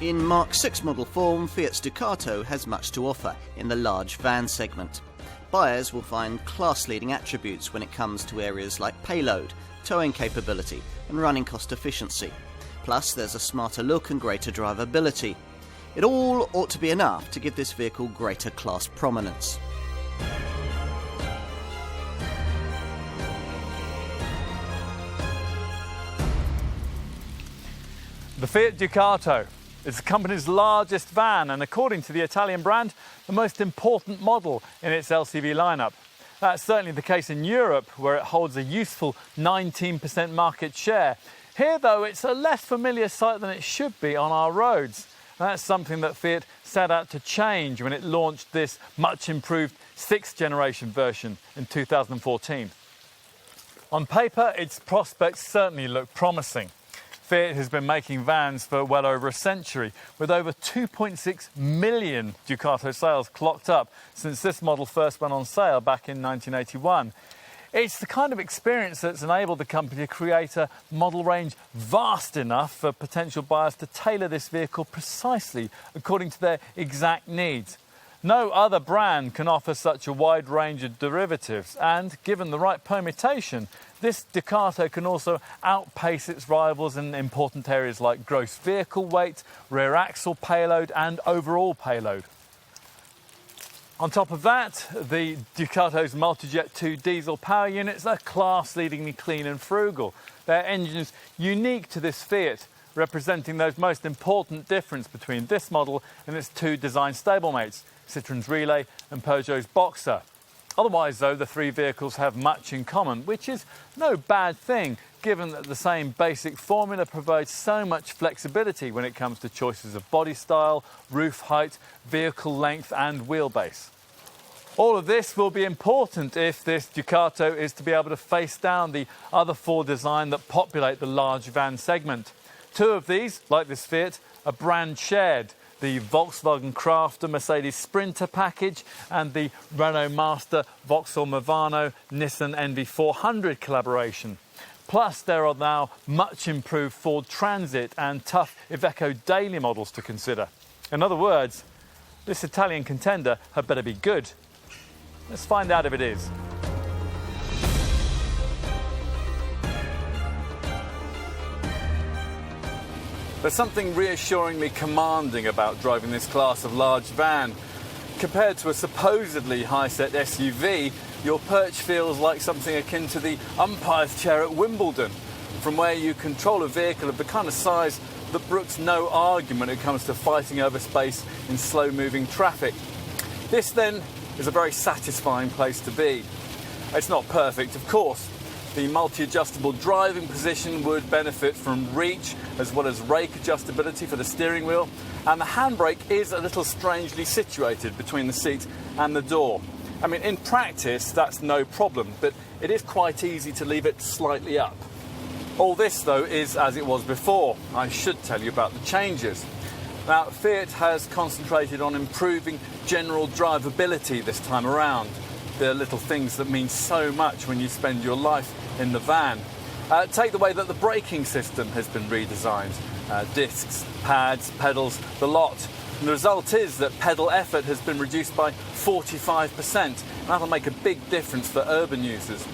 In Mark 6 model form, Fiat Ducato has much to offer in the large van segment. Buyers will find class-leading attributes when it comes to areas like payload, towing capability and running cost efficiency. Plus, there's a smarter look and greater drivability. It all ought to be enough to give this vehicle greater class prominence. The Fiat Ducato is the company's largest van and, according to the Italian brand, the most important model in its LCV lineup. That's certainly the case in Europe, where it holds a useful 19% market share. Here, though, it's a less familiar sight than it should be on our roads. And that's something that Fiat set out to change when it launched this much improved 6th generation version in 2014. On paper, its prospects certainly look promising. Fiat has been making vans for well over a century, with over 2.6 million Ducato sales clocked up since this model first went on sale back in 1981. It's the kind of experience that's enabled the company to create a model range vast enough for potential buyers to tailor this vehicle precisely according to their exact needs. No other brand can offer such a wide range of derivatives, and given the right permutation, this Ducato can also outpace its rivals in important areas like gross vehicle weight, rear axle payload and overall payload. On top of that, the Ducato's Multijet 2 diesel power units are class-leadingly clean and frugal. Their engines unique to this Fiat, representing those most important difference between this model and its two design stablemates, Citroen's Relay and Peugeot's Boxer. Otherwise, though, the three vehicles have much in common, which is no bad thing, given that the same basic formula provides so much flexibility when it comes to choices of body style, roof height, vehicle length and wheelbase. All of this will be important if this Ducato is to be able to face down the other four designs that populate the large van segment. Two of these, like this Fiat, are brand shared: the Volkswagen Crafter Mercedes Sprinter package and the Renault Master Vauxhall Movano Nissan NV400 collaboration. Plus, there are now much improved Ford Transit and tough Iveco Daily models to consider. In other words, this Italian contender had better be good. Let's find out if it is. There's something reassuringly commanding about driving this class of large van. Compared to a supposedly high-set SUV, your perch feels like something akin to the umpire's chair at Wimbledon, from where you control a vehicle of the kind of size that brooks no argument when it comes to fighting over space in slow-moving traffic. This, then, is a very satisfying place to be. It's not perfect, of course. The multi-adjustable driving position would benefit from reach, as well as rake adjustability for the steering wheel, and the handbrake is a little strangely situated between the seat and the door. I mean, in practice, that's no problem, but it is quite easy to leave it slightly up. All this, though, is as it was before. I should tell you about the changes. Now, Fiat has concentrated on improving general drivability this time around. They're little things that mean so much when you spend your life in the van. Take the way that the braking system has been redesigned. Discs, pads, pedals, the lot. And the result is that pedal effort has been reduced by 45%. And that'll make a big difference for urban users.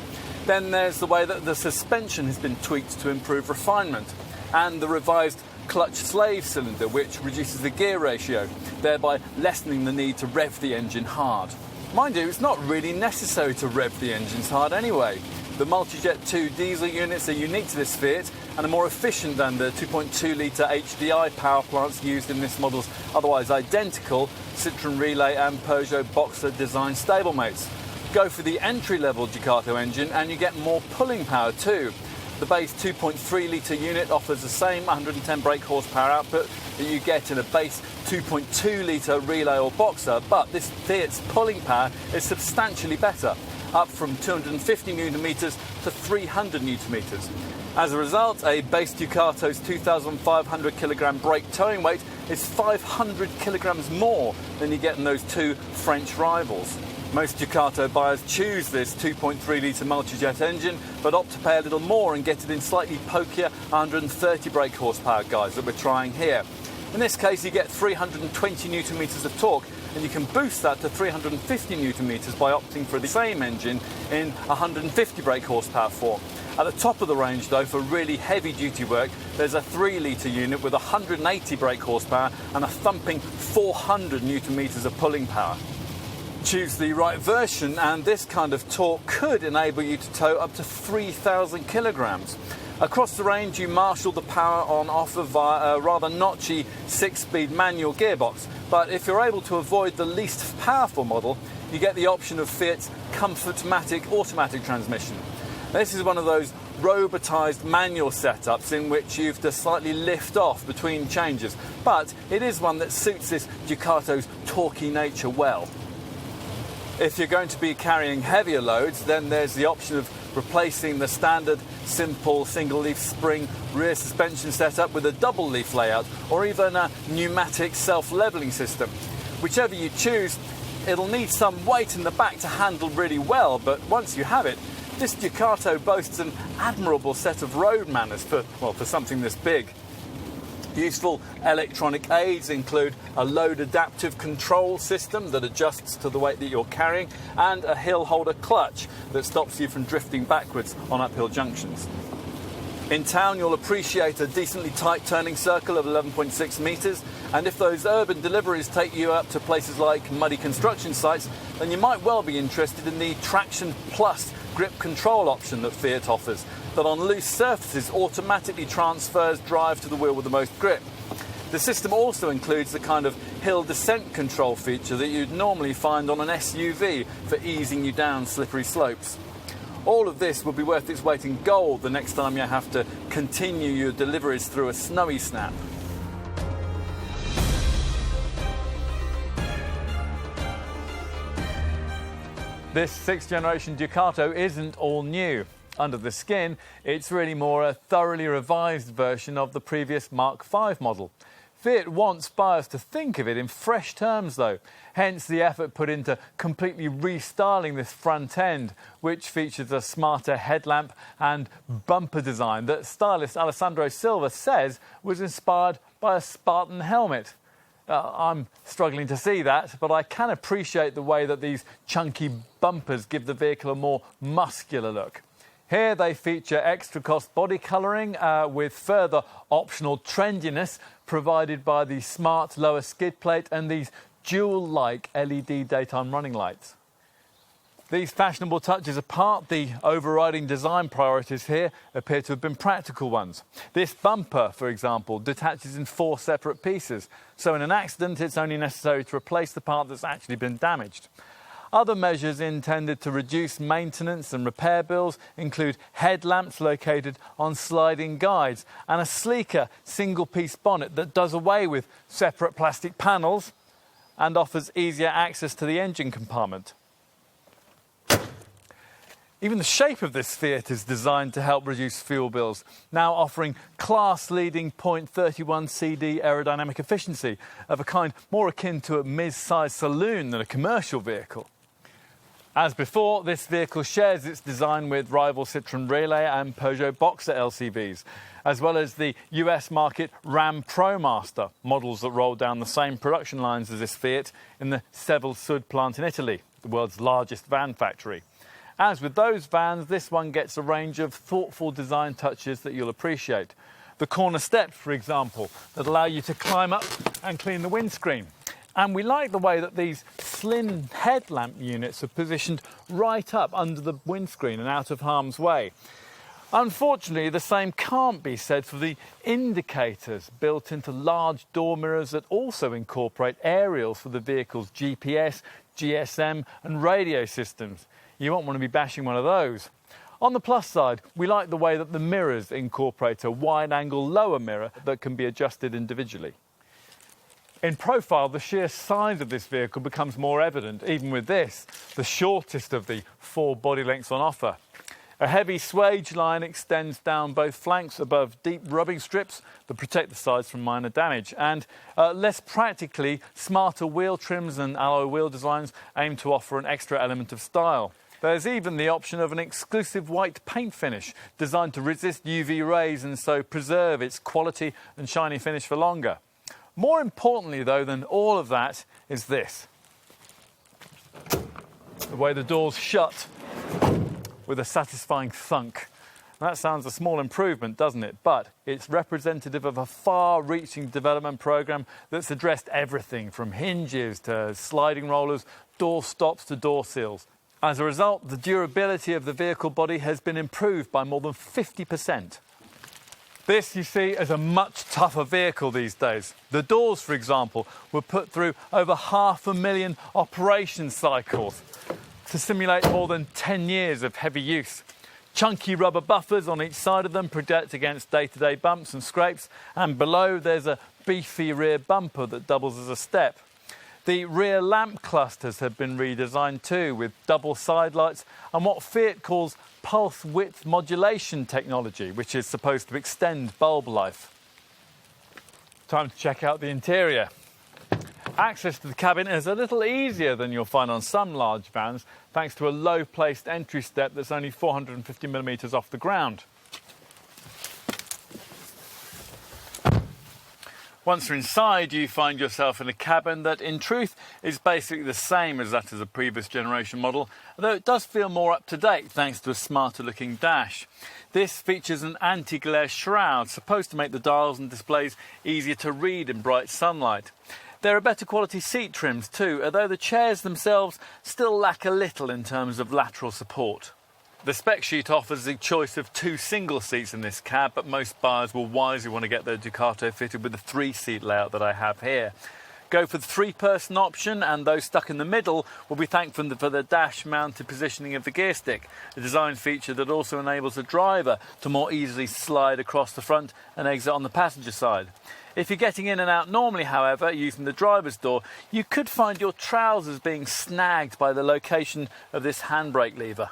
Then there's the way that the suspension has been tweaked to improve refinement. And the revised clutch slave cylinder, which reduces the gear ratio, thereby lessening the need to rev the engine hard. Mind you, it's not really necessary to rev the engines hard anyway. The Multijet 2 diesel units are unique to this Fiat and are more efficient than the 2.2-litre HDI power plants used in this model's otherwise identical Citroen Relay and Peugeot Boxer design stablemates. Go for the entry-level Ducato engine and you get more pulling power too. The base 2.3-litre unit offers the same 110 brake horsepower output that you get in a base 2.2-litre Relay or Boxer, but this Fiat's pulling power is substantially better, up from 250 newton-meters to 300 newton-meters. As a result, a base Ducato's 2,500 kilogram brake towing weight is 500 kilograms more than you get in those two French rivals. Most Ducato buyers choose this 2.3-litre multijet engine, but opt to pay a little more and get it in slightly pokier 130 brake horsepower guides that we're trying here. In this case, you get 320 newton meters of torque, and you can boost that to 350 newton meters by opting for the same engine in 150 brake horsepower form. At the top of the range, though, for really heavy-duty work, there's a 3-litre unit with 180 brake horsepower and a thumping 400 newton meters of pulling power. Choose the right version, and this kind of torque could enable you to tow up to 3,000 kilograms. Across the range, you marshal the power on offer via a rather notchy 6-speed manual gearbox, but if you're able to avoid the least powerful model, you get the option of Fiat's Comfortmatic automatic transmission. This is one of those robotised manual setups in which you've to slightly lift off between changes, but it is one that suits this Ducato's torquey nature well. If you're going to be carrying heavier loads, then there's the option of replacing the standard simple single-leaf spring rear suspension setup with a double-leaf layout, or even a pneumatic self-levelling system. Whichever you choose, it'll need some weight in the back to handle really well, but once you have it, this Ducato boasts an admirable set of road manners for something this big. Useful electronic aids include a load adaptive control system that adjusts to the weight that you're carrying, and a hill holder clutch that stops you from drifting backwards on uphill junctions. In town, you'll appreciate a decently tight turning circle of 11.6 metres, and if those urban deliveries take you up to places like muddy construction sites, then you might well be interested in the Traction Plus grip control option that Fiat offers, that on loose surfaces automatically transfers drive to the wheel with the most grip. The system also includes the kind of hill descent control feature that you'd normally find on an SUV for easing you down slippery slopes. All of this will be worth its weight in gold the next time you have to continue your deliveries through a snowy snap. This 6th generation Ducato isn't all new. Under the skin, it's really more a thoroughly revised version of the previous Mark V model. Fiat wants buyers to think of it in fresh terms, though, hence the effort put into completely restyling this front end, which features a smarter headlamp and bumper design that stylist Alessandro Silva says was inspired by a Spartan helmet. I'm struggling to see that, but I can appreciate the way that these chunky bumpers give the vehicle a more muscular look. Here they feature extra cost body colouring with further optional trendiness provided by the smart lower skid plate and these dual-like LED daytime running lights. These fashionable touches apart, the overriding design priorities here appear to have been practical ones. This bumper, for example, detaches in 4 separate pieces, so in an accident it's only necessary to replace the part that's actually been damaged. Other measures intended to reduce maintenance and repair bills include headlamps located on sliding guides and a sleeker single-piece bonnet that does away with separate plastic panels and offers easier access to the engine compartment. Even the shape of this Fiat is designed to help reduce fuel bills, now offering class-leading 0.31 CD aerodynamic efficiency of a kind more akin to a mid-sized saloon than a commercial vehicle. As before, this vehicle shares its design with rival Citroen Relay and Peugeot Boxer LCVs, as well as the US market Ram ProMaster, models that roll down the same production lines as this Fiat in the Seville Sud plant in Italy, the world's largest van factory. As with those vans, this one gets a range of thoughtful design touches that you'll appreciate. The corner steps, for example, that allow you to climb up and clean the windscreen. And we like the way that these slim headlamp units are positioned right up under the windscreen and out of harm's way. Unfortunately, the same can't be said for the indicators built into large door mirrors that also incorporate aerials for the vehicle's GPS, GSM and radio systems. You won't want to be bashing one of those. On the plus side, we like the way that the mirrors incorporate a wide-angle lower mirror that can be adjusted individually. In profile, the sheer size of this vehicle becomes more evident, even with this, the shortest of the 4 body lengths on offer. A heavy swage line extends down both flanks above deep rubbing strips that protect the sides from minor damage, and less practically, smarter wheel trims and alloy wheel designs aim to offer an extra element of style. There's even the option of an exclusive white paint finish designed to resist UV rays and so preserve its quality and shiny finish for longer. More importantly, though, than all of that is this. The way the doors shut with a satisfying thunk. That sounds a small improvement, doesn't it? But it's representative of a far-reaching development program that's addressed everything from hinges to sliding rollers, door stops to door seals. As a result, the durability of the vehicle body has been improved by more than 50%. This, you see, is a much tougher vehicle these days. The doors, for example, were put through over 500,000 operation cycles to simulate more than 10 years of heavy use. Chunky rubber buffers on each side of them protect against day-to-day bumps and scrapes, and below there's a beefy rear bumper that doubles as a step. The rear lamp clusters have been redesigned too, with double side lights and what Fiat calls pulse width modulation technology, which is supposed to extend bulb life. Time to check out the interior. Access to the cabin is a little easier than you'll find on some large vans, thanks to a low-placed entry step that's only 450mm off the ground. Once you're inside, you find yourself in a cabin that, in truth, is basically the same as that of the previous generation model, although it does feel more up-to-date thanks to a smarter-looking dash. This features an anti-glare shroud, supposed to make the dials and displays easier to read in bright sunlight. There are better quality seat trims too, although the chairs themselves still lack a little in terms of lateral support. The spec sheet offers the choice of 2 single seats in this cab, but most buyers will wisely want to get their Ducato fitted with the 3-seat layout that I have here. Go for the 3-person option, and those stuck in the middle will be thankful for the dash-mounted positioning of the gear stick, a design feature that also enables the driver to more easily slide across the front and exit on the passenger side. If you're getting in and out normally, however, using the driver's door, you could find your trousers being snagged by the location of this handbrake lever.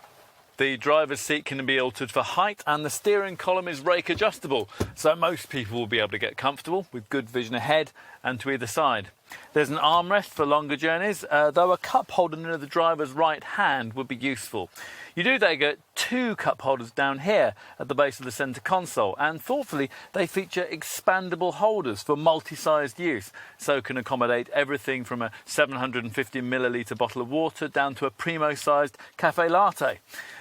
The driver's seat can be altered for height, and the steering column is rake adjustable, so most people will be able to get comfortable with good vision ahead and to either side. There's an armrest for longer journeys, though a cup holder near the driver's right hand would be useful. You do though get 2 cup holders down here at the base of the centre console, and thoughtfully they feature expandable holders for multi-sized use, so can accommodate everything from a 750ml bottle of water down to a primo-sized cafe latte.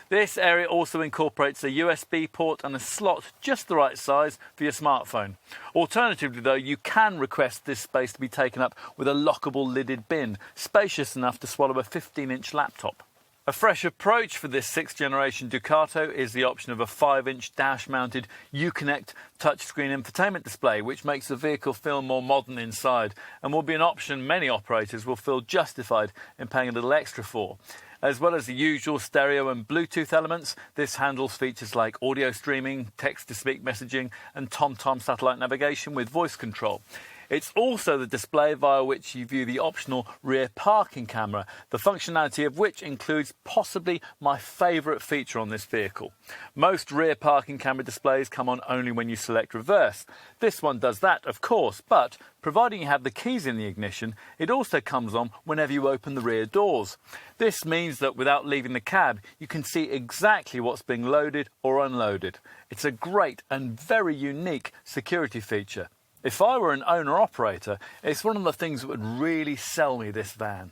This area also incorporates a USB port and a slot just the right size for your smartphone. Alternatively though, you can request this space to be taken up with a lockable lidded bin, spacious enough to swallow a 15-inch laptop. A fresh approach for this 6th generation Ducato is the option of a 5-inch dash-mounted Uconnect touchscreen infotainment display, which makes the vehicle feel more modern inside, and will be an option many operators will feel justified in paying a little extra for. As well as the usual stereo and Bluetooth elements, this handles features like audio streaming, text-to-speak messaging, and TomTom satellite navigation with voice control. It's also the display via which you view the optional rear parking camera, the functionality of which includes possibly my favourite feature on this vehicle. Most rear parking camera displays come on only when you select reverse. This one does that, of course, but providing you have the keys in the ignition, it also comes on whenever you open the rear doors. This means that without leaving the cab, you can see exactly what's being loaded or unloaded. It's a great and very unique security feature. If I were an owner-operator, it's one of the things that would really sell me this van.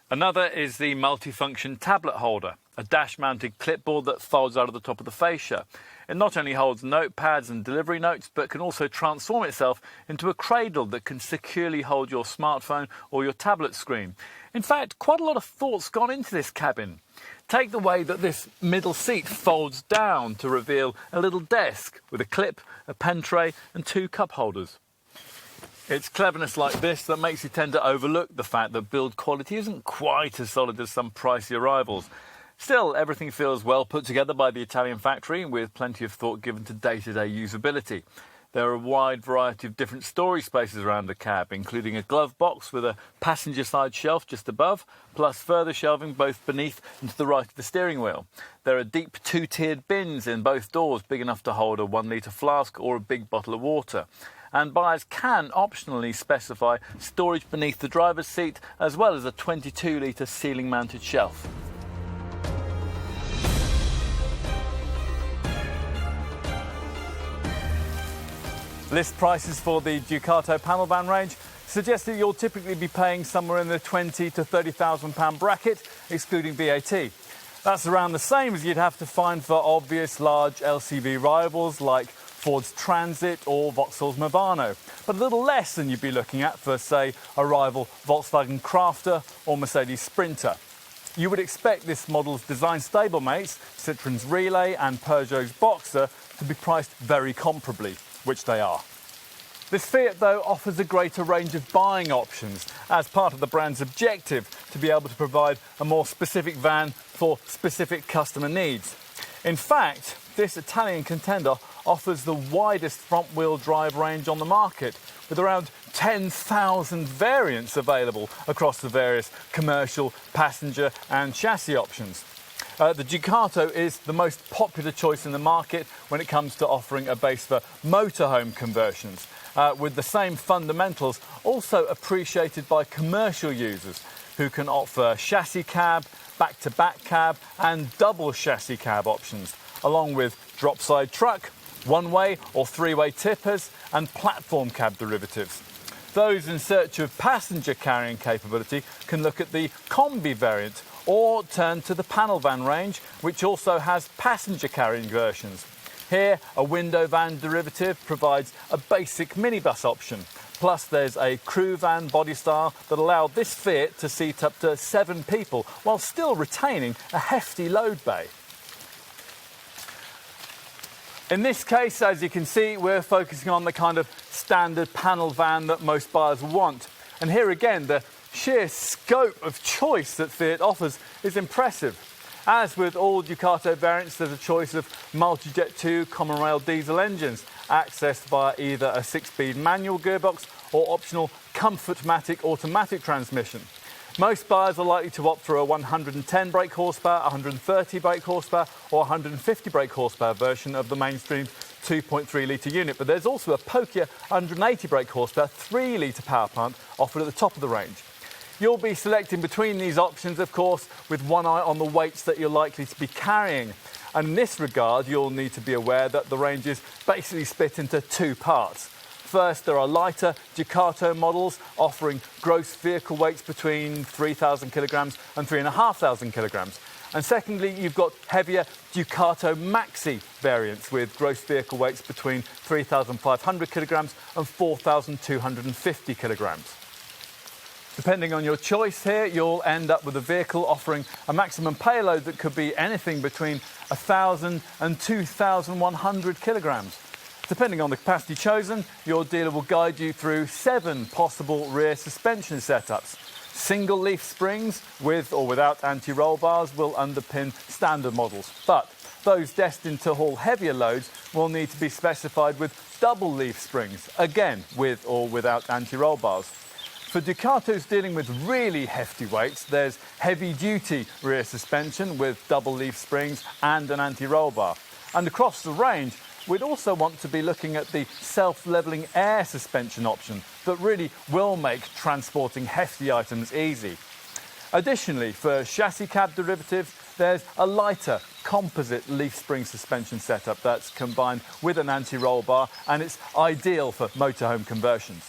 Another is the multifunction tablet holder, a dash-mounted clipboard that folds out of the top of the fascia. It not only holds notepads and delivery notes, but can also transform itself into a cradle that can securely hold your smartphone or your tablet screen. In fact, quite a lot of thought's gone into this cabin. Take the way that this middle seat folds down to reveal a little desk with a clip, a pen tray and 2 cup holders. It's cleverness like this that makes you tend to overlook the fact that build quality isn't quite as solid as some pricey rivals. Still, everything feels well put together by the Italian factory, with plenty of thought given to day-to-day usability. There are a wide variety of different storage spaces around the cab, including a glove box with a passenger side shelf just above, plus further shelving both beneath and to the right of the steering wheel. There are deep 2-tiered bins in both doors, big enough to hold a 1-litre flask or a big bottle of water. And buyers can optionally specify storage beneath the driver's seat, as well as a 22-litre ceiling-mounted shelf. List prices for the Ducato panel van range suggests that you'll typically be paying somewhere in the £20,000 to £30,000 bracket, excluding VAT. That's around the same as you'd have to find for obvious large LCV rivals like Ford's Transit or Vauxhall's Movano, but a little less than you'd be looking at for, say, a rival Volkswagen Crafter or Mercedes Sprinter. You would expect this model's design stablemates, Citroen's Relay and Peugeot's Boxer, to be priced very comparably, which they are. This Fiat, though, offers a greater range of buying options as part of the brand's objective to be able to provide a more specific van for specific customer needs. In fact, this Italian contender offers the widest front-wheel drive range on the market, with around 10,000 variants available across the various commercial, passenger and chassis options. The Ducato is the most popular choice in the market when it comes to offering a base for motorhome conversions, with the same fundamentals also appreciated by commercial users who can offer chassis cab, back-to-back cab and double chassis cab options, along with drop-side truck, one-way or three-way tippers and platform cab derivatives. Those in search of passenger carrying capability can look at the Combi variant or turn to the panel van range, which also has passenger carrying versions. Here, a window van derivative provides a basic minibus option. Plus, there's a crew van body style that allowed this Fiat to seat up to 7 people while still retaining a hefty load bay. In this case, as you can see, we're focusing on the kind of standard panel van that most buyers want. And here again, the sheer scope of choice that Fiat offers is impressive. As with all Ducato variants, there's a choice of multi-jet 2 common rail diesel engines, accessed via either a 6-speed manual gearbox or optional Comfortmatic automatic transmission. Most buyers are likely to opt for a 110 brake horsepower, 130 brake horsepower or 150 brake horsepower version of the mainstream 2.3 litre unit, but there's also a pokier 180 brake horsepower 3 litre power plant offered at the top of the range. You'll be selecting between these options, of course, with one eye on the weights that you're likely to be carrying. And in this regard, you'll need to be aware that the range is basically split into 2 parts. First, there are lighter Ducato models offering gross vehicle weights between 3,000 kilograms and 3,500 kilograms. And secondly, you've got heavier Ducato Maxi variants with gross vehicle weights between 3,500 kilograms and 4,250 kilograms. Depending on your choice here, you'll end up with a vehicle offering a maximum payload that could be anything between 1,000 and 2,100 kilograms. Depending on the capacity chosen, your dealer will guide you through 7 possible rear suspension setups. Single leaf springs with or without anti-roll bars will underpin standard models, but those destined to haul heavier loads will need to be specified with double leaf springs, again with or without anti-roll bars. For Ducatos dealing with really hefty weights, there's heavy-duty rear suspension with double leaf springs and an anti-roll bar. And across the range, we'd also want to be looking at the self-levelling air suspension option that really will make transporting hefty items easy. Additionally, for chassis cab derivatives, there's a lighter composite leaf spring suspension setup that's combined with an anti-roll bar, and it's ideal for motorhome conversions.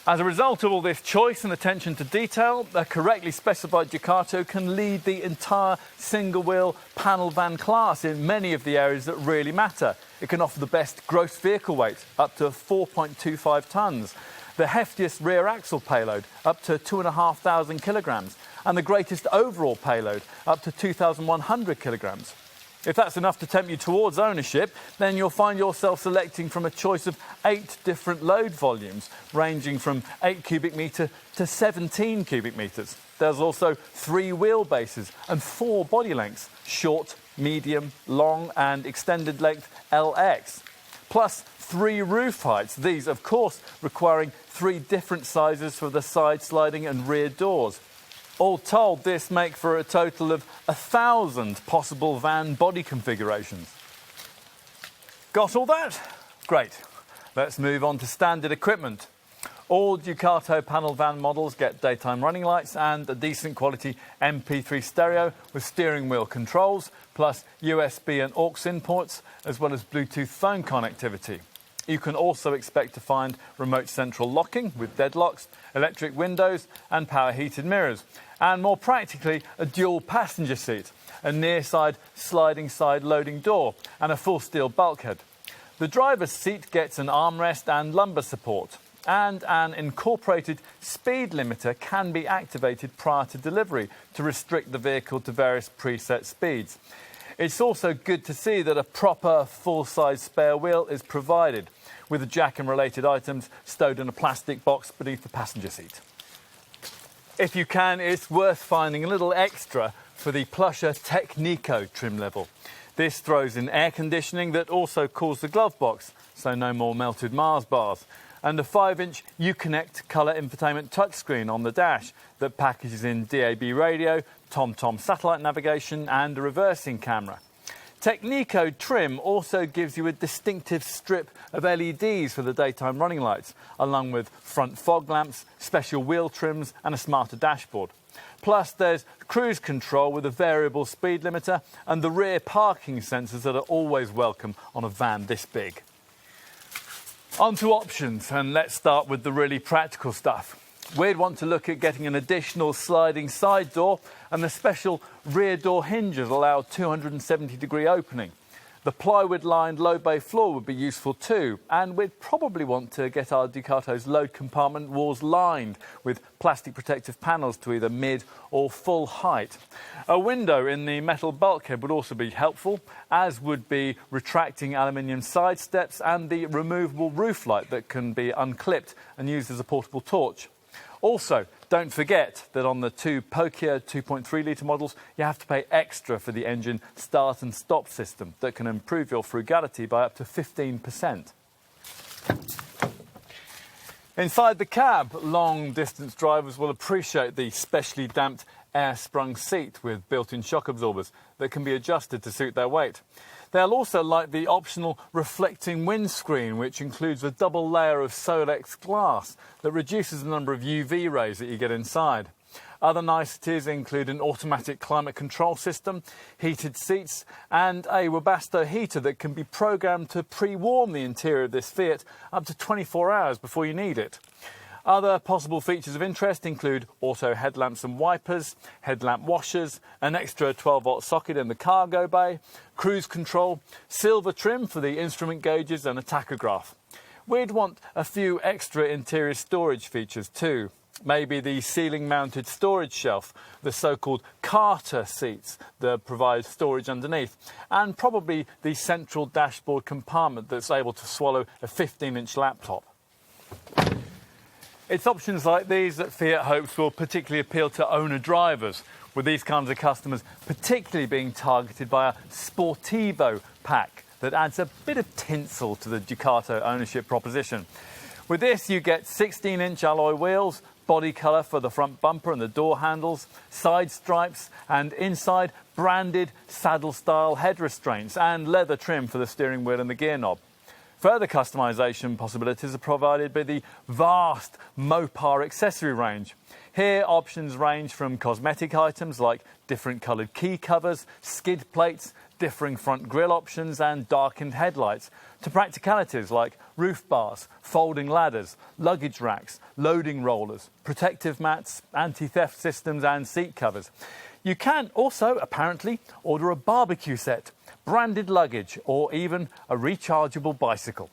As a result of all this choice and attention to detail, a correctly specified Ducato can lead the entire single-wheel panel van class in many of the areas that really matter. It can offer the best gross vehicle weight, up to 4.25 tonnes, the heftiest rear axle payload, up to 2,500 kilograms, and the greatest overall payload, up to 2,100 kilograms. If that's enough to tempt you towards ownership, then you'll find yourself selecting from a choice of 8 different load volumes, ranging from 8 cubic metre to 17 cubic metres. There's also 3 wheelbases and 4 body lengths, short, medium, long and extended length LX, plus 3 roof heights, these of course requiring 3 different sizes for the side sliding and rear doors. All told, this makes for a total of 1,000 possible van body configurations. Got all that? Great. Let's move on to standard equipment. All Ducato panel van models get daytime running lights and a decent quality MP3 stereo with steering wheel controls, plus USB and aux in ports, as well as Bluetooth phone connectivity. You can also expect to find remote central locking with deadlocks, electric windows and power heated mirrors, and more practically a dual passenger seat, a near side sliding side loading door and a full steel bulkhead. The driver's seat gets an armrest and lumbar support, and an incorporated speed limiter can be activated prior to delivery to restrict the vehicle to various preset speeds. It's also good to see that a proper full-size spare wheel is provided, with the jack and related items stowed in a plastic box beneath the passenger seat. If you can, it's worth finding a little extra for the plusher Technico trim level. This throws in air conditioning that also cools the glove box, so no more melted Mars bars, and a 5-inch Uconnect colour infotainment touchscreen on the dash that packages in DAB radio, TomTom satellite navigation and a reversing camera. Technico trim also gives you a distinctive strip of LEDs for the daytime running lights, along with front fog lamps, special wheel trims and a smarter dashboard. Plus there's cruise control with a variable speed limiter and the rear parking sensors that are always welcome on a van this big. On to options, and let's start with the really practical stuff. We'd want to look at getting an additional sliding side door, and the special rear door hinges allow 270-degree opening. The plywood-lined low bay floor would be useful too, and we'd probably want to get our Ducato's load compartment walls lined with plastic protective panels to either mid or full height. A window in the metal bulkhead would also be helpful, as would be retracting aluminium side steps and the removable roof light that can be unclipped and used as a portable torch. Also, don't forget that on the two Peugeot 2.3 litre models, you have to pay extra for the engine start and stop system that can improve your frugality by up to 15%. Inside the cab, long-distance drivers will appreciate the specially damped air-sprung seat with built-in shock absorbers that can be adjusted to suit their weight. They'll also like the optional reflecting windscreen, which includes a double layer of Solex glass that reduces the number of UV rays that you get inside. Other niceties include an automatic climate control system, heated seats, and a Webasto heater that can be programmed to pre-warm the interior of this Fiat up to 24 hours before you need it. Other possible features of interest include auto headlamps and wipers, headlamp washers, an extra 12-volt socket in the cargo bay, cruise control, silver trim for the instrument gauges and a tachograph. We'd want a few extra interior storage features too. Maybe the ceiling-mounted storage shelf, the so-called Carter seats that provide storage underneath, and probably the central dashboard compartment that's able to swallow a 15-inch laptop. It's options like these that Fiat hopes will particularly appeal to owner-drivers, with these kinds of customers particularly being targeted by a Sportivo pack that adds a bit of tinsel to the Ducato ownership proposition. With this, you get 16-inch alloy wheels, body colour for the front bumper and the door handles, side stripes, and inside branded saddle-style head restraints and leather trim for the steering wheel and the gear knob. Further customisation possibilities are provided by the vast Mopar accessory range. Here, options range from cosmetic items like different coloured key covers, skid plates, differing front grille options and darkened headlights, to practicalities like roof bars, folding ladders, luggage racks, loading rollers, protective mats, anti-theft systems and seat covers. You can also, apparently, order a barbecue set, branded luggage or even a rechargeable bicycle.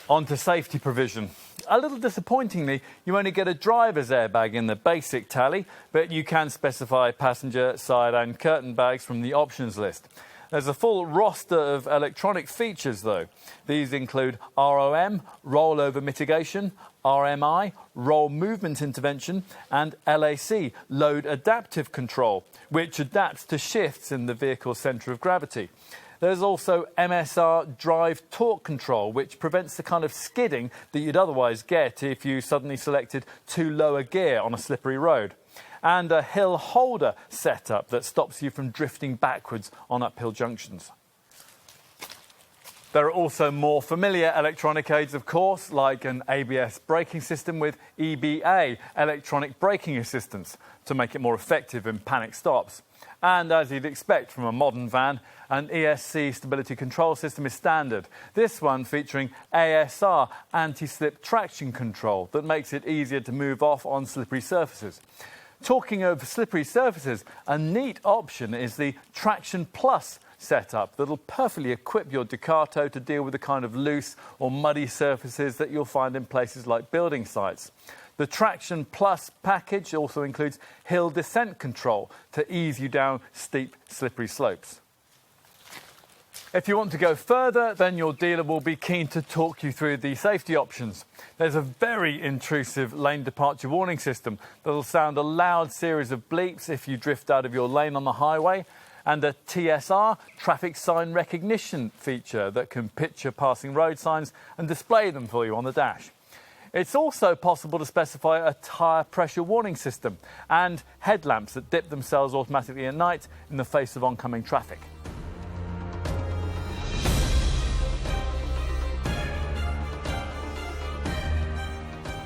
On to safety provision. A little disappointingly, you only get a driver's airbag in the basic tally, but you can specify passenger, side and curtain bags from the options list. There's a full roster of electronic features though. These include ROM, rollover mitigation, RMI, roll movement intervention, and LAC, load adaptive control, which adapts to shifts in the vehicle's centre of gravity. There's also MSR drive torque control, which prevents the kind of skidding that you'd otherwise get if you suddenly selected too low a gear on a slippery road. And a hill holder setup that stops you from drifting backwards on uphill junctions. There are also more familiar electronic aids, of course, like an ABS braking system with EBA, electronic braking assistance, to make it more effective in panic stops. And as you'd expect from a modern van, an ESC stability control system is standard. This one featuring ASR, anti-slip traction control, that makes it easier to move off on slippery surfaces. Talking of slippery surfaces, a neat option is the Traction Plus setup that'll perfectly equip your Ducato to deal with the kind of loose or muddy surfaces that you'll find in places like building sites. The Traction Plus package also includes hill descent control to ease you down steep, slippery slopes. If you want to go further, then your dealer will be keen to talk you through the safety options. There's a very intrusive lane departure warning system that'll sound a loud series of bleeps if you drift out of your lane on the highway, and a TSR, traffic sign recognition feature that can picture passing road signs and display them for you on the dash. It's also possible to specify a tyre pressure warning system and headlamps that dip themselves automatically at night in the face of oncoming traffic.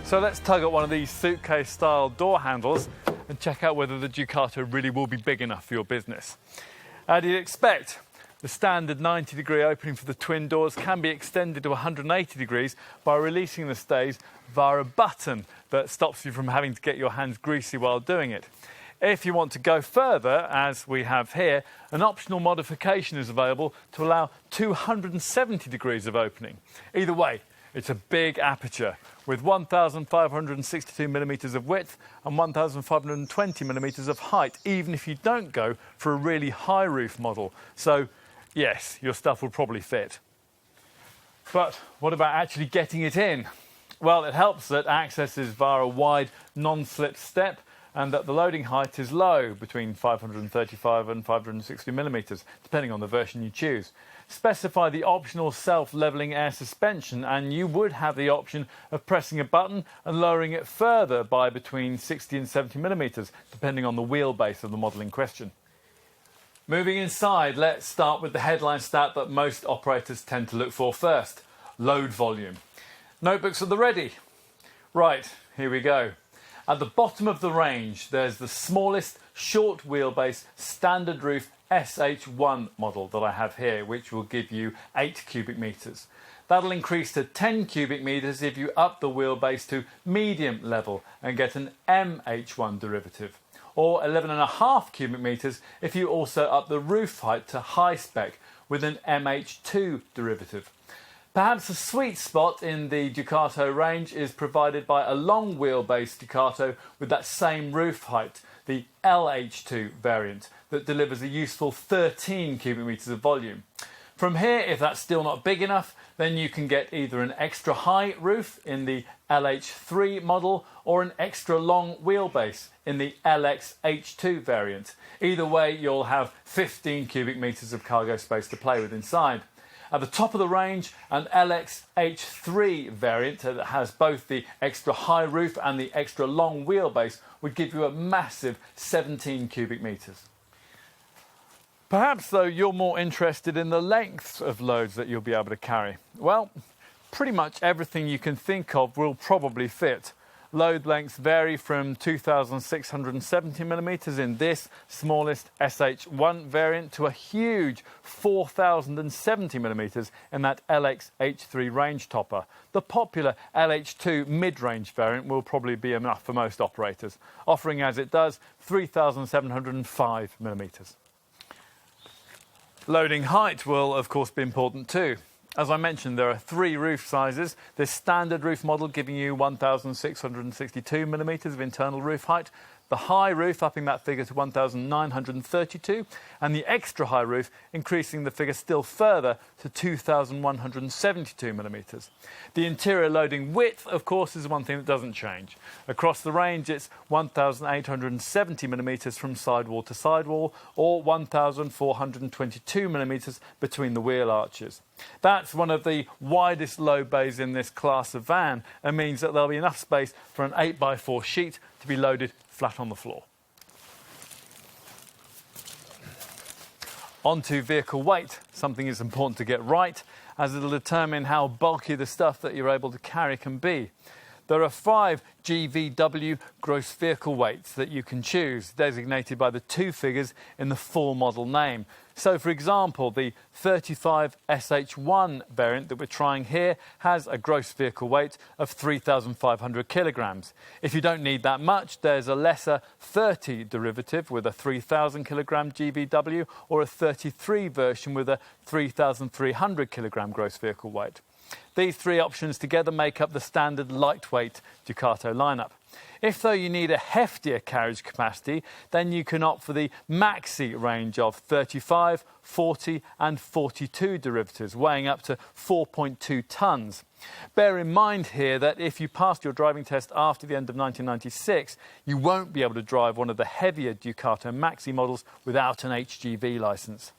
So let's tug at one of these suitcase-style door handles and check out whether the Ducato really will be big enough for your business. As you'd expect, the standard 90-degree opening for the twin doors can be extended to 180 degrees by releasing the stays via a button that stops you from having to get your hands greasy while doing it. If you want to go further, as we have here, an optional modification is available to allow 270 degrees of opening. Either way, it's a big aperture with 1,562 millimetres of width and 1,520 millimetres of height, even if you don't go for a really high roof model. So, yes, your stuff will probably fit. But what about actually getting it in? Well, it helps that access is via a wide non-slip step and that the loading height is low, between 535 and 560 millimetres, depending on the version you choose. Specify the optional self-levelling air suspension and you would have the option of pressing a button and lowering it further by between 60 and 70 millimetres, depending on the wheelbase of the model in question. Moving inside, let's start with the headline stat that most operators tend to look for first: load volume. Notebooks at the ready. Right, here we go. At the bottom of the range, there's the smallest short wheelbase standard roof SH1 model that I have here, which will give you 8 cubic metres. That'll increase to 10 cubic metres if you up the wheelbase to medium level and get an MH1 derivative, or 11.5 cubic metres if you also up the roof height to high spec with an MH2 derivative. Perhaps the sweet spot in the Ducato range is provided by a long wheelbase Ducato with that same roof height, the LH2 variant, that delivers a useful 13 cubic metres of volume. From here, if that's still not big enough, then you can get either an extra high roof in the LH3 model or an extra long wheelbase in the LX-H2 variant. Either way, you'll have 15 cubic metres of cargo space to play with inside. At the top of the range, an LX-H3 variant that has both the extra high roof and the extra long wheelbase would give you a massive 17 cubic metres. Perhaps, though, you're more interested in the lengths of loads that you'll be able to carry. Well, pretty much everything you can think of will probably fit. Load lengths vary from 2,670 millimetres in this smallest SH1 variant to a huge 4,070 millimetres in that LX-H3 range topper. The popular LH2 mid-range variant will probably be enough for most operators, offering as it does 3,705 millimetres. Loading height will of course be important too. As I mentioned, there are 3 roof sizes. This standard roof model giving you 1,662 millimetres of internal roof height, the high roof upping that figure to 1,932, and the extra high roof increasing the figure still further to 2,172 millimetres. The interior loading width, of course, is one thing that doesn't change. Across the range, it's 1,870 millimetres from sidewall to sidewall, or 1,422 millimetres between the wheel arches. That's one of the widest load bays in this class of van and means that there'll be enough space for an 8x4 sheet to be loaded flat on the floor. On to vehicle weight. Something is important to get right, as it'll determine how bulky the stuff that you're able to carry can be. There are 5 GVW gross vehicle weights that you can choose, designated by the 2 figures in the full model name. So, for example, the 35 SH1 variant that we're trying here has a gross vehicle weight of 3,500 kilograms. If you don't need that much, there's a lesser 30 derivative with a 3,000 kilogram GVW, or a 33 version with a 3,300 kilogram gross vehicle weight. These 3 options together make up the standard lightweight Ducato lineup. If, though, you need a heftier carriage capacity, then you can opt for the maxi range of 35, 40 and 42 derivatives, weighing up to 4.2 tonnes. Bear in mind here that if you passed your driving test after the end of 1996, you won't be able to drive one of the heavier Ducato maxi models without an HGV licence.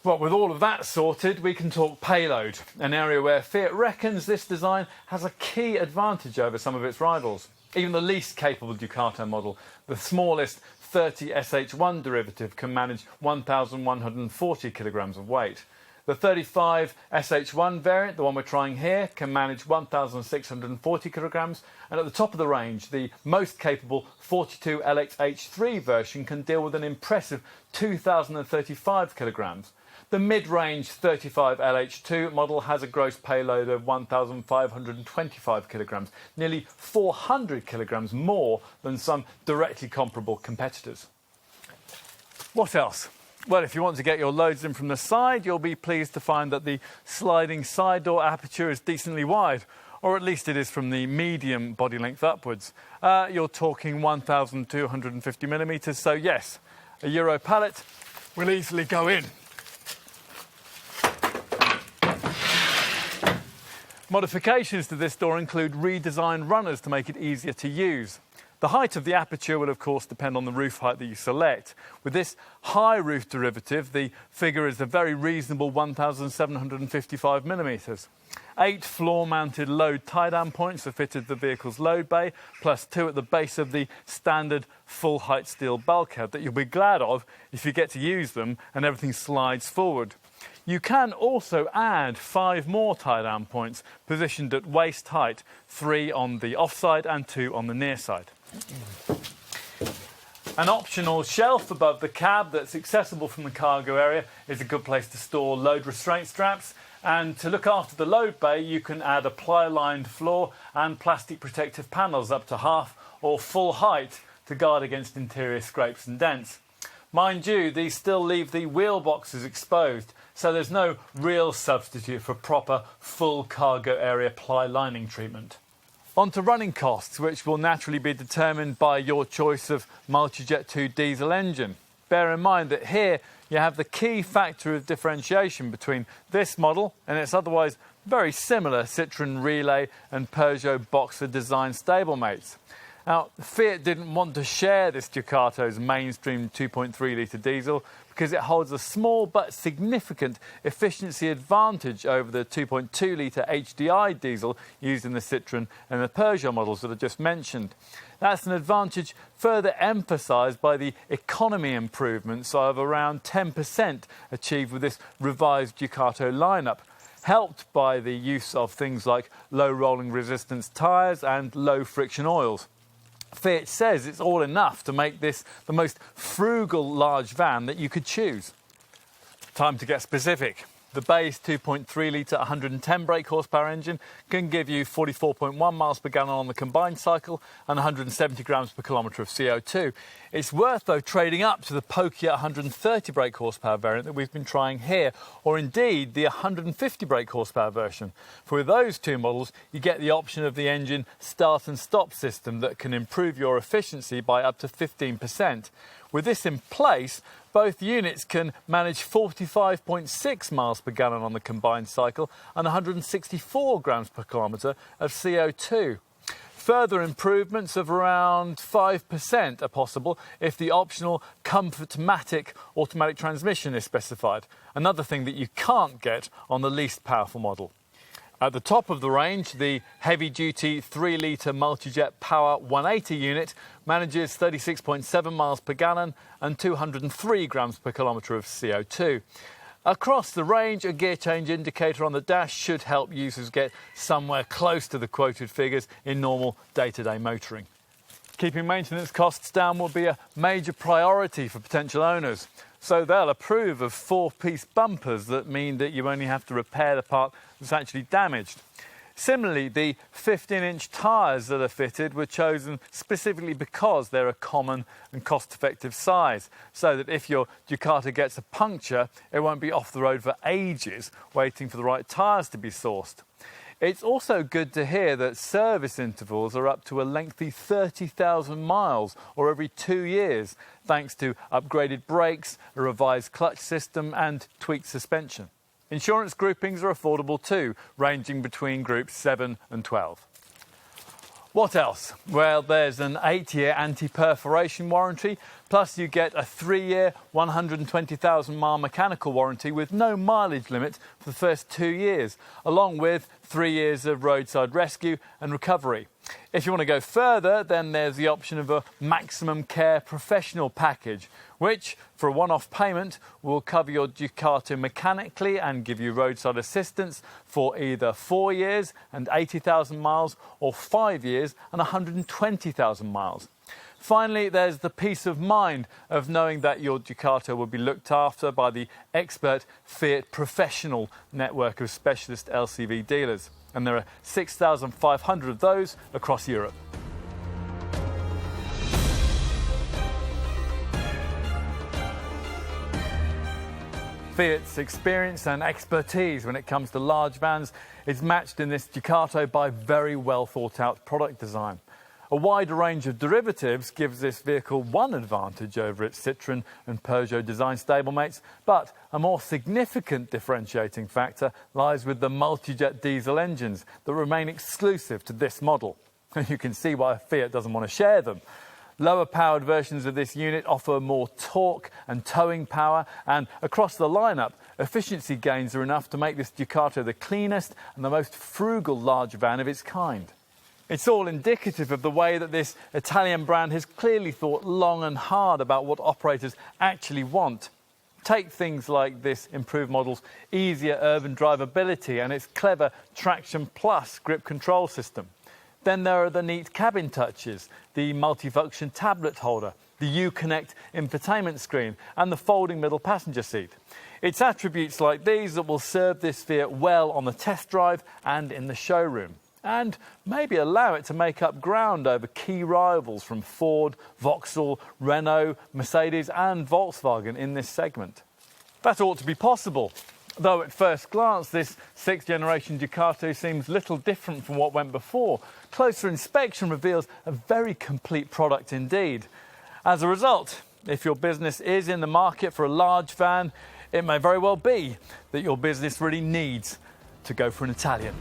Well, with all of that sorted, we can talk payload, an area where Fiat reckons this design has a key advantage over some of its rivals. Even the least capable Ducato model, the smallest 30 SH1 derivative, can manage 1,140 kilograms of weight. The 35 SH1 variant, the one we're trying here, can manage 1,640 kilograms, and at the top of the range, the most capable 42 LXH3 version can deal with an impressive 2,035 kilograms. The mid-range 35 LH2 model has a gross payload of 1,525 kilograms, nearly 400 kilograms more than some directly comparable competitors. What else? Well, if you want to get your loads in from the side, you'll be pleased to find that the sliding side door aperture is decently wide, or at least it is from the medium body length upwards. You're talking 1,250 millimetres, so yes, a Euro pallet will easily go in. Modifications to this door include redesigned runners to make it easier to use. The height of the aperture will of course depend on the roof height that you select. With this high roof derivative, the figure is a very reasonable 1,755 millimetres. 8 floor-mounted load tie-down points are fitted to the vehicle's load bay, plus 2 at the base of the standard full-height steel bulkhead that you'll be glad of if you get to use them and everything slides forward. You can also add 5 more tie-down points positioned at waist height, 3 on the offside and 2 on the near side. An optional shelf above the cab that's accessible from the cargo area is a good place to store load restraint straps, and to look after the load bay you can add a ply-lined floor and plastic protective panels up to half or full height to guard against interior scrapes and dents. Mind you, these still leave the wheel boxes exposed, so there's no real substitute for proper full cargo area ply lining treatment. On to running costs, which will naturally be determined by your choice of Multijet 2 diesel engine. Bear in mind that here you have the key factor of differentiation between this model and its otherwise very similar Citroen Relay and Peugeot Boxer design stablemates. Now, Fiat didn't want to share this Ducato's mainstream 2.3 litre diesel because it holds a small but significant efficiency advantage over the 2.2 litre HDI diesel used in the Citroen and the Peugeot models that I just mentioned. That's an advantage further emphasised by the economy improvements of around 10% achieved with this revised Ducato lineup, helped by the use of things like low rolling resistance tyres and low friction oils. Fiat says it's all enough to make this the most frugal large van that you could choose. Time to get specific. The base 2.3 litre 110 brake horsepower engine can give you 44.1 miles per gallon on the combined cycle and 170 grams per kilometre of CO2. It's worth, though, trading up to the pokier 130 brake horsepower variant that we've been trying here, or indeed the 150 brake horsepower version. For with those two models, you get the option of the engine start and stop system that can improve your efficiency by up to 15%. With this in place, both units can manage 45.6 miles per gallon on the combined cycle and 164 grams per kilometre of CO2. Further improvements of around 5% are possible if the optional Comfortmatic automatic transmission is specified, another thing that you can't get on the least powerful model. At the top of the range, the heavy-duty 3-litre Multijet Power 180 unit manages 36.7 miles per gallon and 203 grams per kilometre of CO2. Across the range, a gear change indicator on the dash should help users get somewhere close to the quoted figures in normal day-to-day motoring. Keeping maintenance costs down will be a major priority for potential owners, so they'll approve of 4-piece bumpers that mean that you only have to repair the part that's actually damaged. Similarly, the 15-inch tyres that are fitted were chosen specifically because they're a common and cost-effective size, so that if your Ducato gets a puncture, it won't be off the road for ages waiting for the right tyres to be sourced. It's also good to hear that service intervals are up to a lengthy 30,000 miles, or every 2 years, thanks to upgraded brakes, a revised clutch system and tweaked suspension. Insurance groupings are affordable too, ranging between groups 7 and 12. What else? Well, there's an 8-year anti-perforation warranty, plus you get a 3-year, 120,000-mile mechanical warranty with no mileage limit for the first 2 years, along with 3 years of roadside rescue and recovery. If you want to go further, then there's the option of a maximum care professional package, which, for a one-off payment, will cover your Ducato mechanically and give you roadside assistance for either 4 years and 80,000 miles or 5 years and 120,000 miles. Finally, there's the peace of mind of knowing that your Ducato will be looked after by the expert Fiat Professional network of specialist LCV dealers. And there are 6,500 of those across Europe. Fiat's experience and expertise when it comes to large vans is matched in this Ducato by very well thought out product design. A wider range of derivatives gives this vehicle one advantage over its Citroen and Peugeot design stablemates, but a more significant differentiating factor lies with the multi-jet diesel engines that remain exclusive to this model. You can see why Fiat doesn't want to share them. Lower powered versions of this unit offer more torque and towing power, and across the lineup, efficiency gains are enough to make this Ducato the cleanest and the most frugal large van of its kind. It's all indicative of the way that this Italian brand has clearly thought long and hard about what operators actually want. Take things like this improved model's easier urban drivability and its clever Traction Plus grip control system. Then there are the neat cabin touches, the multifunction tablet holder, the Uconnect infotainment screen and the folding middle passenger seat. It's attributes like these that will serve this Fiat well on the test drive and in the showroom, and maybe allow it to make up ground over key rivals from Ford, Vauxhall, Renault, Mercedes and Volkswagen in this segment. That ought to be possible, though at first glance this 6th generation Ducato seems little different from what went before. Closer inspection reveals a very complete product indeed. As a result, if your business is in the market for a large van, it may very well be that your business really needs to go for an Italian.